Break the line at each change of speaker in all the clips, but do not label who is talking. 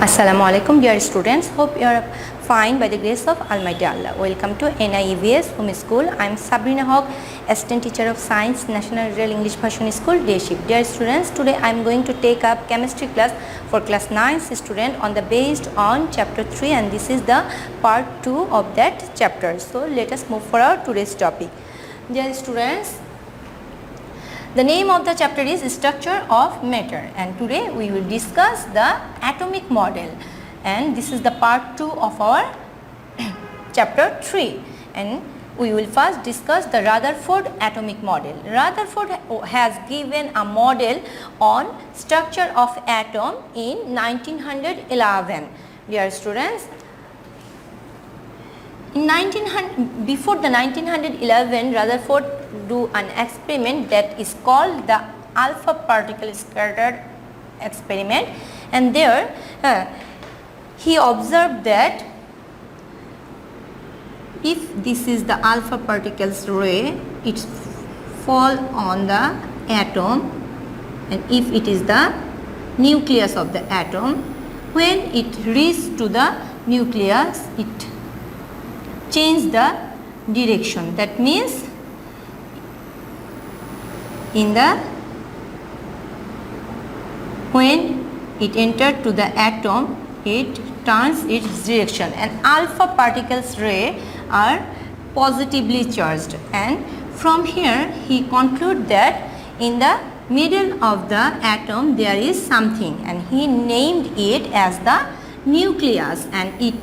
Assalamu alaikum dear students, hope you are fine by the grace of Almighty Allah. Welcome to NIEVS Home School. I am Sabrina Haq, Assistant Teacher of Science, National Real English Version School, Day Shift. Dear students, today I am going to take up chemistry class for class 9 student on the based on chapter 3, and this is the part 2 of that chapter. So let us move for our today's topic. Dear students, the name of the chapter is Structure of Matter, and today we will discuss the atomic model, and this is the part 2 of our chapter 3, and we will first discuss the Rutherford atomic model. Rutherford has given a model on structure of atom in 1911. Dear students, before the 1911, Rutherford do an experiment that is called the alpha particle scatter experiment, and there he observed that if this is the alpha particles ray, it fall on the atom, and if it is the nucleus of the atom, when it reaches to the nucleus, it change the direction. That means when it entered to the atom, it turns its direction, and alpha particles ray are positively charged, and from here he conclude that in the middle of the atom there is something, and he named it as the nucleus, and he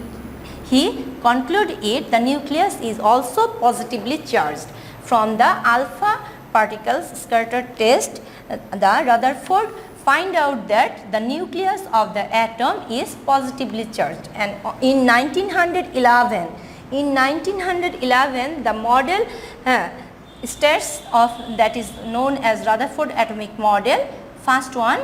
conclude it the nucleus is also positively charged. From the alpha particles scatter test, the Rutherford find out that the nucleus of the atom is positively charged, and in 1911 the model states of that is known as Rutherford atomic model. First one,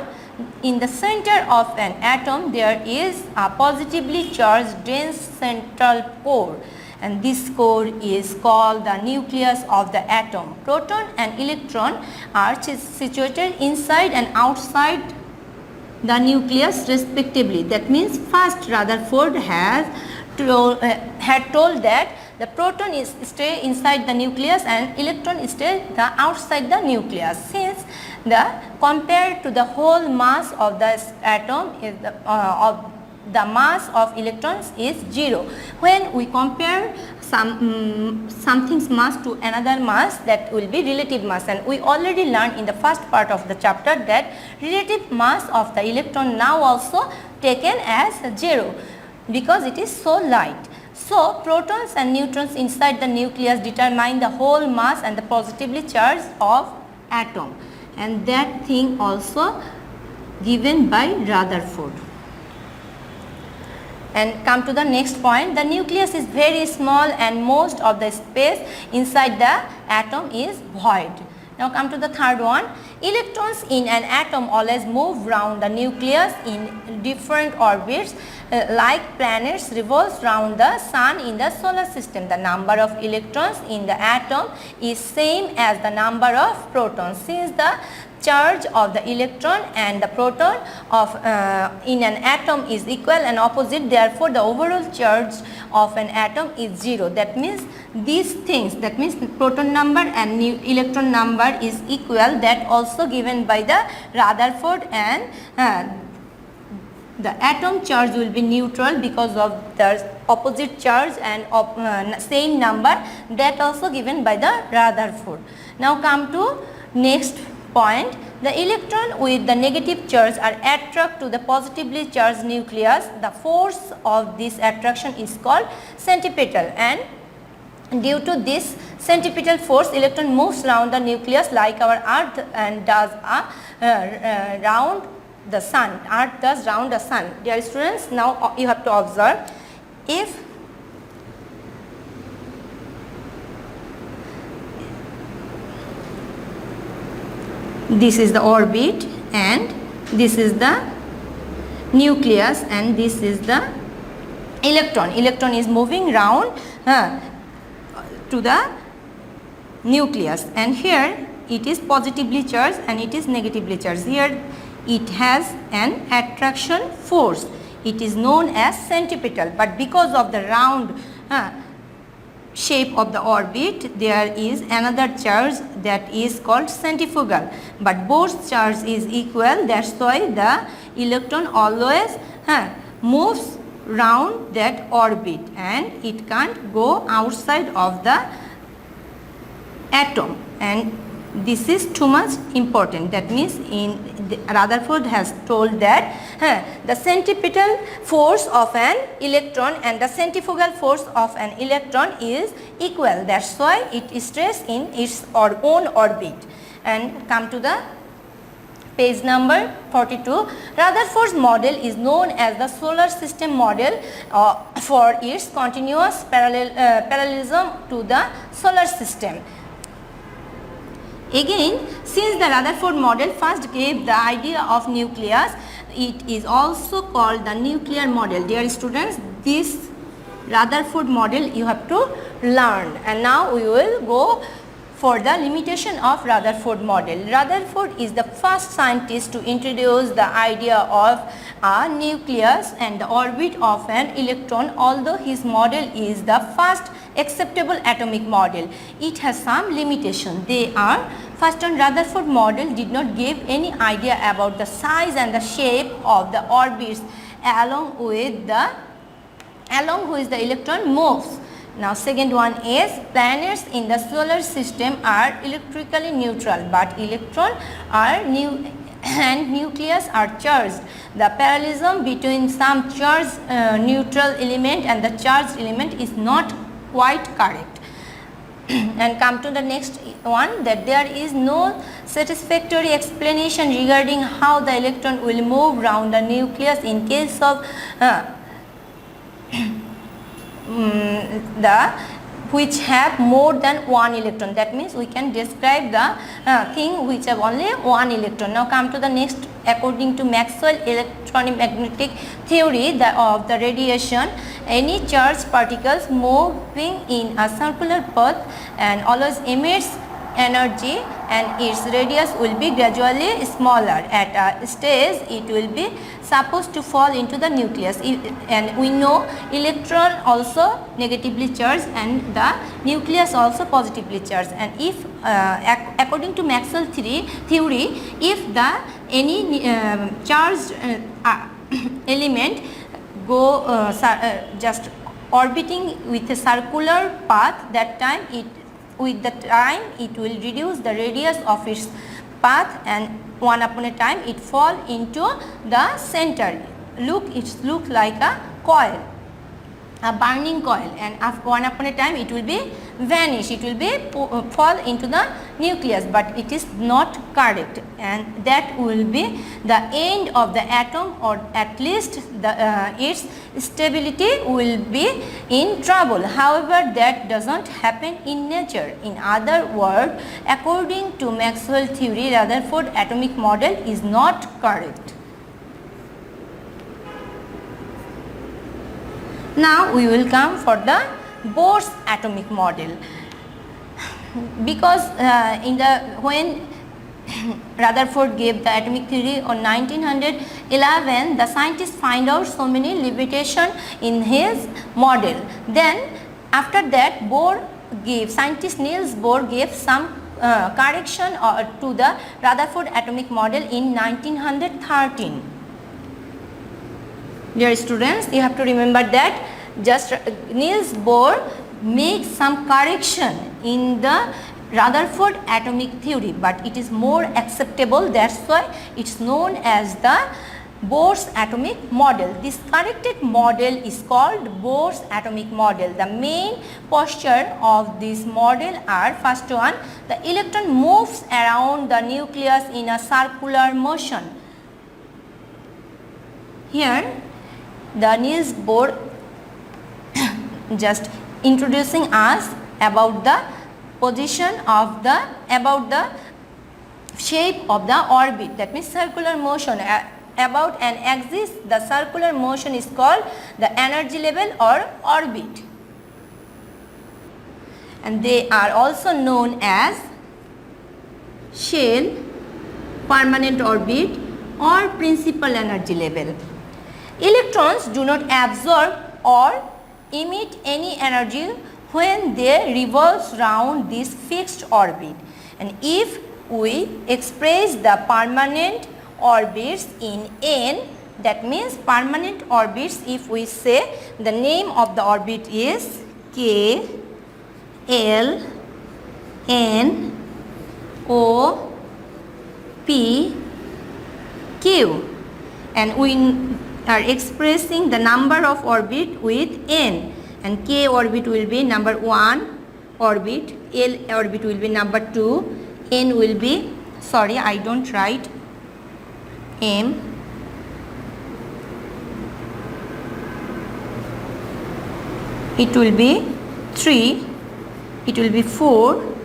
in the center of an atom there is a positively charged dense central core, and this core is called the nucleus of the atom. Proton and electron are situated inside and outside the nucleus respectively. That means first Rutherford had told that the proton is stay inside the nucleus and electron stay outside the nucleus. Since compared to the whole mass of the atom is the mass of electrons is 0. When we compare something's mass to another mass, that will be relative mass, and we already learned in the first part of the chapter that relative mass of the electron now also taken as 0 because it is so light. So protons and neutrons inside the nucleus determine the whole mass and the positively charged of atom, and that thing also given by Rutherford. And come to the next point, the nucleus is very small and most of the space inside the atom is void. Now come to the third one, electrons in an atom always move round the nucleus in different orbits, like planets revolve round the sun in the solar system. The number of electrons in the atom is same as the number of protons. Since the charge of the electron and the proton of in an atom is equal and opposite, therefore the overall charge of an atom is 0. That means these things, that means proton number and electron number is equal, that also given by the Rutherford, and the atom charge will be neutral because of the opposite charge and same number, that also given by the Rutherford. Now come to next point, the electron with the negative charge are attracted to the positively charged nucleus. The force of this attraction is called centripetal, and due to this centripetal force, electron moves around the nucleus like our earth and does round the sun. Earth does round the sun. Dear students, now you have to observe, if this is the orbit and this is the nucleus and this is the electron. Electron is moving round to the nucleus, and here it is positively charged and it is negatively charged. Here it has an attraction force. it is known as centripetal, but because of the round shape of the orbit, there is another charge that is called centrifugal, but Bohr's charge is equal. That's why the electron always moves round that orbit and it can't go outside of the atom, and this is too much important. That means Rutherford has told that the centripetal force of an electron and the centrifugal force of an electron is equal. That's why it stays in its own orbit. And come to the page number 42. Rutherford's model is known as the solar system model for its continuous parallelism to the solar system. Again, since the Rutherford model first gave the idea of nucleus, it is also called the nuclear model. Dear students, this Rutherford model you have to learn, and now we will go for the limitation of Rutherford model. Rutherford is the first scientist to introduce the idea of a nucleus and the orbit of an electron, although his model is the first acceptable atomic model. It has some limitations. They are: first one, Rutherford model did not give any idea about the size and the shape of the orbits along which the electron moves. Now second one is, planets in the solar system are electrically neutral, but electron are and nucleus are charged. The parallelism between some charged neutral element and the charged element is not quite correct. And come to the next one, that there is no satisfactory explanation regarding how the electron will move around the nucleus in case of which have more than one electron. That means we can describe the thing which have only one electron. Now come to the next. According to Maxwell electromagnetic theory of the radiation, any charged particles moving in a circular path and always emits energy, and its radius will be gradually smaller. At a stage it will be supposed to fall into the nucleus, and we know electron also negatively charged and the nucleus also positively charged. And if according to Maxwell theory, if any charged element go just orbiting with a circular path, that time it will reduce the radius of its path, and one upon a time it fall into the center. It looks like a coil, a burning coil, and after one upon a time it will be vanish, it will be fall into the nucleus, but it is not correct, and that will be the end of the atom, or at least its stability will be in trouble. However, that doesn't happen in nature. In other words, according to Maxwell theory, Rutherford atomic model is not correct. Now we will come for the Bohr's atomic model, because when Rutherford gave the atomic theory on 1911, the scientists find out so many limitations in his model. Then after that, scientist Niels Bohr gave some correction to the Rutherford atomic model in 1913. Dear students, you have to remember that just Niels Bohr makes some correction in the Rutherford atomic theory, but it is more acceptable. That's why it's known as the Bohr's atomic model. This corrected model is called Bohr's atomic model. The main posture of this model are: first one, the electron moves around the nucleus in a circular motion. Here the Niels Bohr just introducing us about the position of about the shape of the orbit, that means circular motion about an axis. The circular motion is called the energy level or orbit, and they are also known as shell, permanent orbit or principal energy level. Electrons do not absorb or emit any energy when they revolve round this fixed orbit. And if we express the permanent orbits in n, that means permanent orbits, if we say the name of the orbit is K, L, N, O, P, Q, and we are expressing the number of orbit with n, and K orbit will be number 1 orbit, L orbit will be number 2, N will be, sorry I don't write M, it will be 3, it will be 4,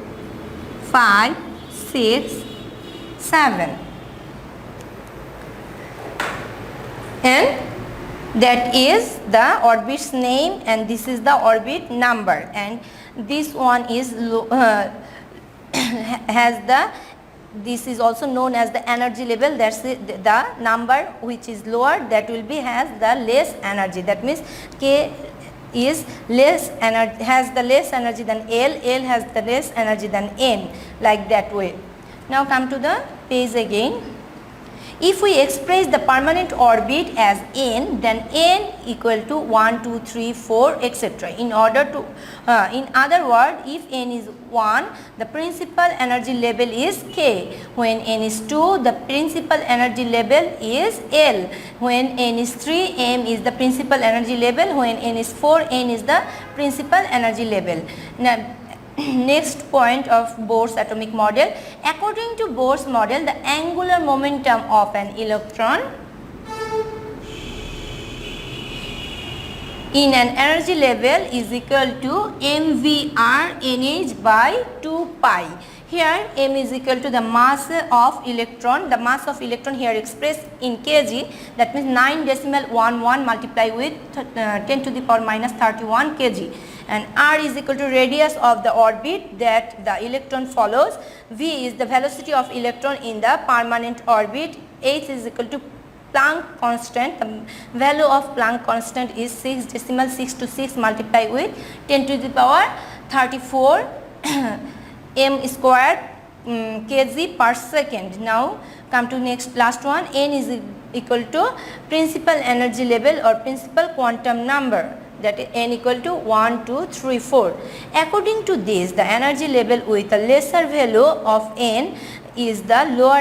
5, 6, 7, and that is the orbit's name, and this is the orbit number, and this one is has the, this is also known as the energy level. That's the number which is lower, that will be has the less energy. That means K is less energy, has the less energy than L, L has the less energy than N, like that way. Now come to the page again. If we express the permanent orbit as n, then n equal to 1, 2, 3, 4, etc. In order to, in other words, if n is 1, the principal energy level is K. When n is 2, the principal energy level is L. When n is 3, M is the principal energy level. When n is 4, N is the principal energy level. Now, next point of Bohr's atomic model. According to Bohr's model, the angular momentum of an electron in an energy level is equal to mvrnh by 2 pi. Here m is equal to the mass of electron. The mass of electron here expressed in kg, that means 9.11 multiplied with 10 to the power minus 31 kg. And r is equal to radius of the orbit that the electron follows. V is the velocity of electron in the permanent orbit. H is equal to Planck constant. The value of Planck constant is 6.626 multiplied with 10 to the power 34 m squared kg per second. Now come to next last one. N is equal to principal energy level or principal quantum number, that is n equal to 1, 2, 3, 4. According to this, the energy level with a lesser value of n is the lower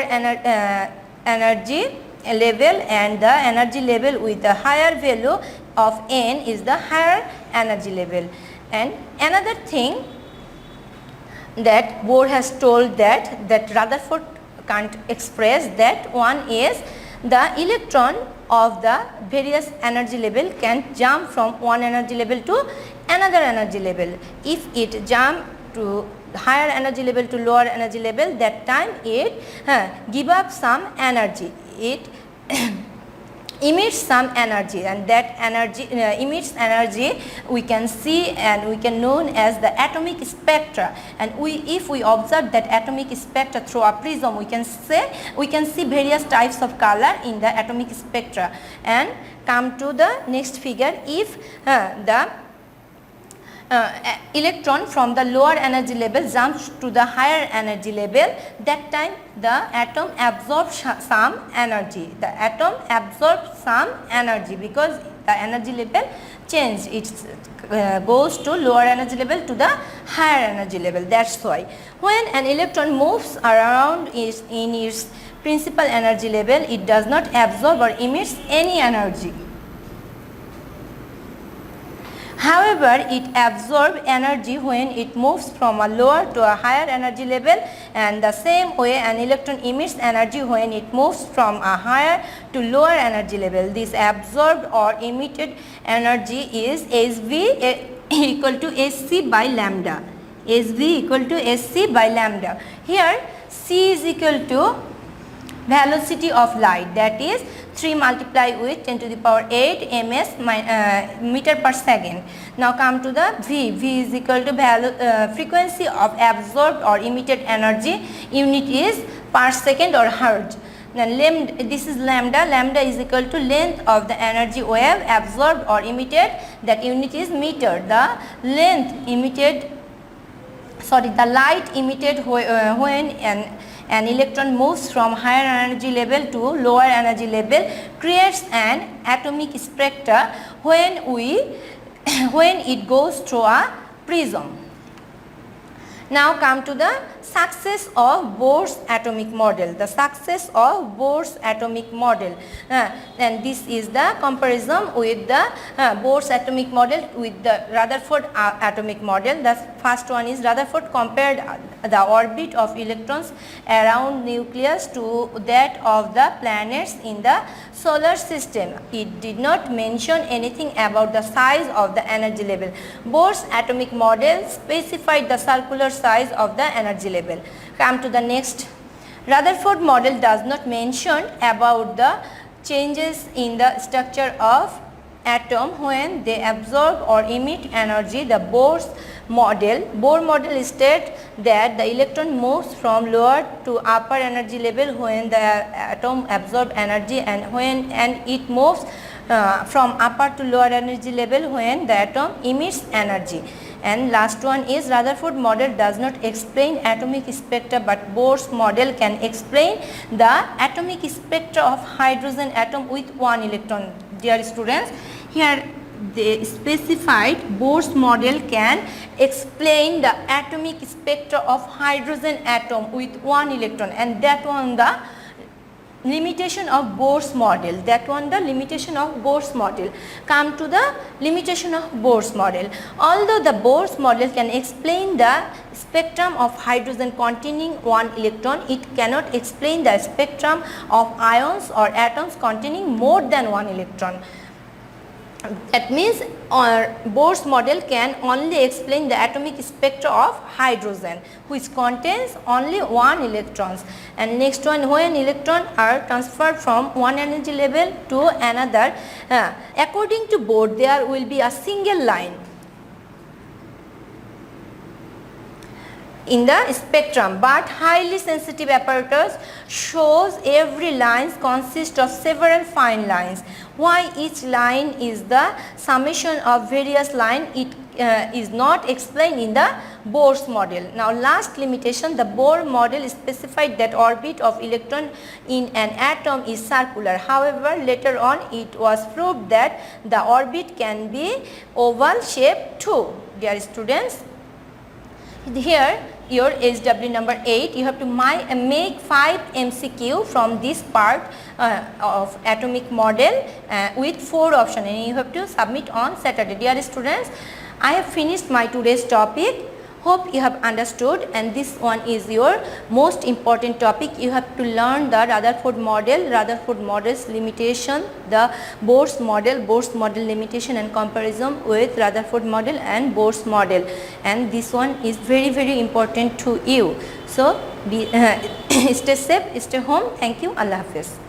energy level, and the energy level with a higher value of n is the higher energy level. And another thing that Bohr has told that Rutherford can't express, that one is the electron of the various energy level can jump from one energy level to another energy level. If it jump to higher energy level to lower energy level, that time it give up some energy, it emits some energy, and that energy emits energy we can see and we can known as the atomic spectra. And if we observe that atomic spectra through a prism, we can see various types of color in the atomic spectra. And come to the next figure. If the electron from the lower energy level jumps to the higher energy level, that time the atom absorbs some energy. The atom absorbs some energy because the energy level change. It goes to lower energy level to the higher energy level. That's why when an electron moves around in its principal energy level, it does not absorb or emits any energy. However, it absorbs energy when it moves from a lower to a higher energy level, and the same way an electron emits energy when it moves from a higher to lower energy level. This absorbed or emitted energy is Sv equal to Sc by lambda. Sv equal to Sc by lambda. Here c is equal to velocity of light, that is 3 multiplied with 10 to the power 8 ms meter per second. Now come to the V. V is equal to frequency of absorbed or emitted energy. Unit is per second or hertz. Now this is lambda. Lambda is equal to length of the energy wave absorbed or emitted. That unit is meter. The length emitted, the light emitted when an electron moves from higher energy level to lower energy level creates an atomic spectra when it goes through a prism. Now come to the success of Bohr's atomic model. The success of Bohr's atomic model. And this is the comparison with the Bohr's atomic model with the Rutherford atomic model. The first one is Rutherford compared the orbit of electrons around nucleus to that of the planets in the solar system. It did not mention anything about the size of the energy level. Bohr's atomic model specified the circular size of the energy level. Come to the next. Rutherford model does not mention about the changes in the structure of atom when they absorb or emit energy. The Bohr model states that the electron moves from lower to upper energy level when the atom absorbs energy, and it moves from upper to lower energy level when the atom emits energy. And last one is Rutherford model does not explain atomic spectra, but Bohr's model can explain the atomic spectra of hydrogen atom with one electron. Dear students, here they specified Bohr's model can explain the atomic spectra of hydrogen atom with one electron, and that one the limitation of Bohr's model. That one the limitation of Bohr's model. Come to the limitation of Bohr's model. Although the Bohr's model can explain the spectrum of hydrogen containing one electron, it cannot explain the spectrum of ions or atoms containing more than one electron. That means Bohr's model can only explain the atomic spectra of hydrogen, which contains only one electrons. And next one, when electrons are transferred from one energy level to another, according to Bohr, there will be a single line in the spectrum, but highly sensitive apparatus shows every line consists of several fine lines. Why each line is the summation of various lines, it is not explained in the Bohr's model. Now last limitation, the Bohr model specified that orbit of electron in an atom is circular. However, later on it was proved that the orbit can be oval shaped too. Dear students, here your SW number 8, you have to make 5 MCQ from this part of atomic model with 4 options, and you have to submit on Saturday. Dear students, I have finished my today's topic. Hope you have understood, and this one is your most important topic. You have to learn the Rutherford model's limitation, the Bohr's model limitation and comparison with Rutherford model and Bohr's model, and this one is very, very important to you. So stay safe, stay home. Thank you. Allah Hafiz.